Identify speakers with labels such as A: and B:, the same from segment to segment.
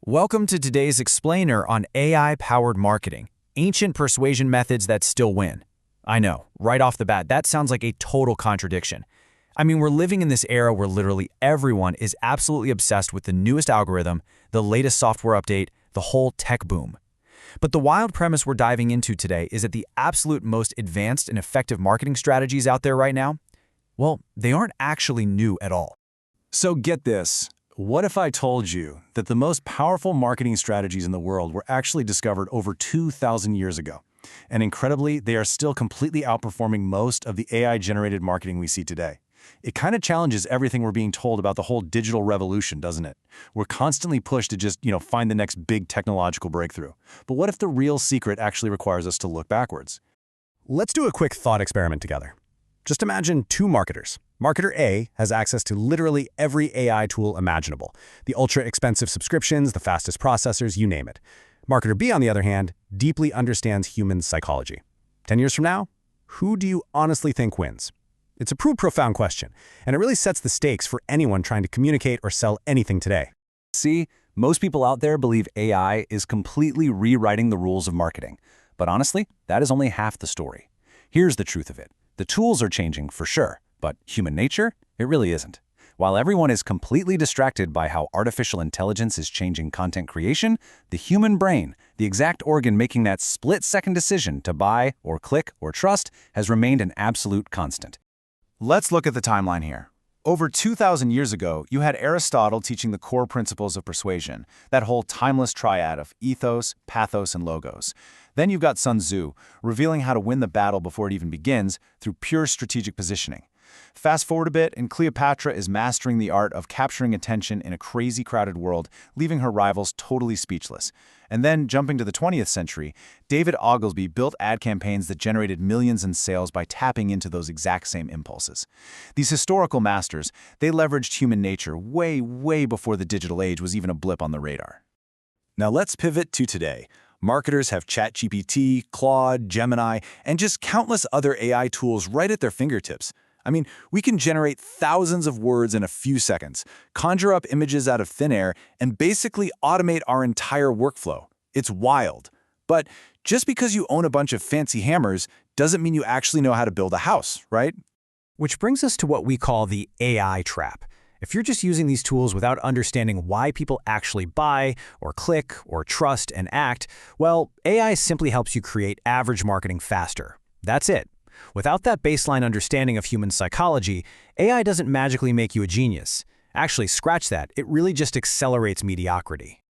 A: Welcome to today's explainer on AI-powered marketing, ancient persuasion methods that still win. I know, right off the bat, that sounds like a total contradiction. I mean, we're living in this era where literally everyone is absolutely obsessed with the newest algorithm, the latest software update, the whole tech boom. But the wild premise we're diving into today is that the absolute most advanced and effective marketing strategies out there right now, well, they aren't actually new at all.
B: So get this. What if I told you that the most powerful marketing strategies in the world were actually discovered over 2,000 years ago? And incredibly, they are still completely outperforming most of the AI-generated marketing we see today. It kind of challenges everything we're being told about the whole digital revolution, doesn't it? We're constantly pushed to just, find the next big technological breakthrough. But what if the real secret actually requires us to look backwards?
C: Let's do a quick thought experiment together. Just imagine two marketers. Marketer A has access to literally every AI tool imaginable. The ultra-expensive subscriptions, the fastest processors, you name it. Marketer B, on the other hand, deeply understands human psychology. 10 years from now, who do you honestly think wins? It's a profound question, and it really sets the stakes for anyone trying to communicate or sell anything today.
B: See, most people out there believe AI is completely rewriting the rules of marketing. But honestly, that is only half the story. Here's the truth of it. The tools are changing for sure, but human nature? It really isn't. While everyone is completely distracted by how artificial intelligence is changing content creation, the human brain, the exact organ making that split-second decision to buy or click or trust, has remained an absolute constant.
D: Let's look at the timeline here. Over 2,000 years ago, you had Aristotle teaching the core principles of persuasion, that whole timeless triad of ethos, pathos, and logos. Then you've got Sun Tzu, revealing how to win the battle before it even begins through pure strategic positioning. Fast forward a bit, and Cleopatra is mastering the art of capturing attention in a crazy crowded world, leaving her rivals totally speechless. And then, jumping to the 20th century, David Ogilvy built ad campaigns that generated millions in sales by tapping into those exact same impulses. These historical masters, they leveraged human nature way before the digital age was even a blip on the radar.
B: Now let's pivot to today. Marketers have ChatGPT, Claude, Gemini, and just countless other AI tools right at their fingertips. I mean, we can generate thousands of words in a few seconds, conjure up images out of thin air, and basically automate our entire workflow. It's wild. But just because you own a bunch of fancy hammers doesn't mean you actually know how to build a house, right?
A: Which brings us to what we call the AI trap. If you're just using these tools without understanding why people actually buy, or click, or trust and act, well, AI simply helps you create average marketing faster. That's it. Without that baseline understanding of human psychology, AI doesn't magically make you a genius. Actually, scratch that. It really just accelerates mediocrity.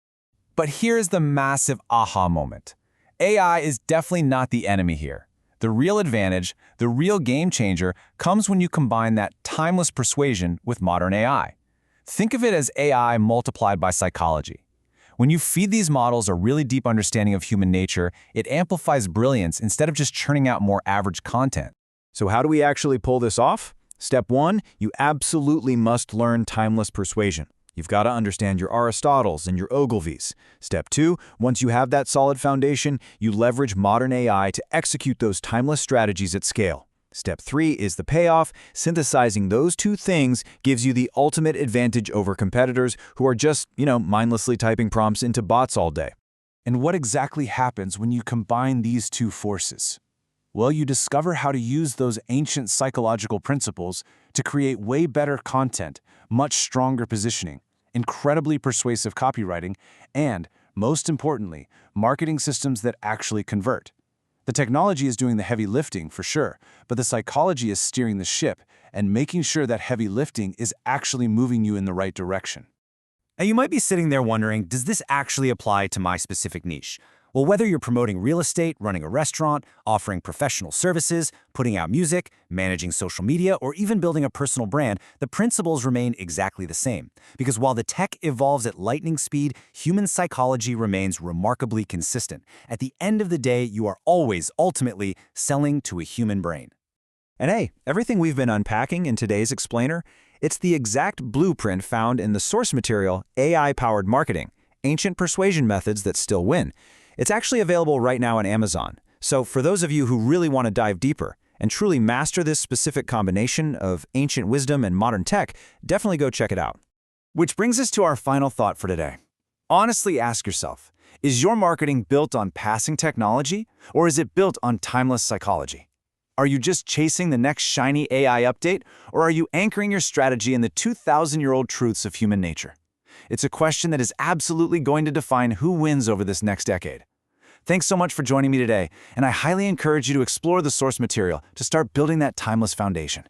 B: But here's the massive aha moment. AI is definitely not the enemy here. The real advantage, the real game changer, comes when you combine that timeless persuasion with modern AI. Think of it as AI multiplied by psychology. When you feed these models a really deep understanding of human nature, it amplifies brilliance instead of just churning out more average content.
D: So how do we actually pull this off? Step 1, you absolutely must learn timeless persuasion. You've got to understand your Aristotles and your Ogilvys. Step 2, once you have that solid foundation, you leverage modern AI to execute those timeless strategies at scale. Step 3 is the payoff. Synthesizing those two things gives you the ultimate advantage over competitors who are just, mindlessly typing prompts into bots all day.
B: And what exactly happens when you combine these two forces? Well, you discover how to use those ancient psychological principles to create way better content, much stronger positioning, incredibly persuasive copywriting, and, most importantly, marketing systems that actually convert. The technology is doing the heavy lifting, for sure, but the psychology is steering the ship and making sure that heavy lifting is actually moving you in the right direction.
E: Now, you might be sitting there wondering, does this actually apply to my specific niche? Well, whether you're promoting real estate, running a restaurant, offering professional services, putting out music, managing social media, or even building a personal brand, the principles remain exactly the same. Because while the tech evolves at lightning speed, human psychology remains remarkably consistent. At the end of the day, you are always, ultimately, selling to a human brain.
A: And hey, everything we've been unpacking in today's explainer, it's the exact blueprint found in the source material AI-powered marketing, ancient persuasion methods that still win. It's actually available right now on Amazon. So for those of you who really want to dive deeper and truly master this specific combination of ancient wisdom and modern tech, definitely go check it out.
D: Which brings us to our final thought for today. Honestly ask yourself, is your marketing built on passing technology, or is it built on timeless psychology? Are you just chasing the next shiny AI update, or are you anchoring your strategy in the 2,000-year-old truths of human nature? It's a question that is absolutely going to define who wins over this next decade. Thanks so much for joining me today, and I highly encourage you to explore the source material to start building that timeless foundation.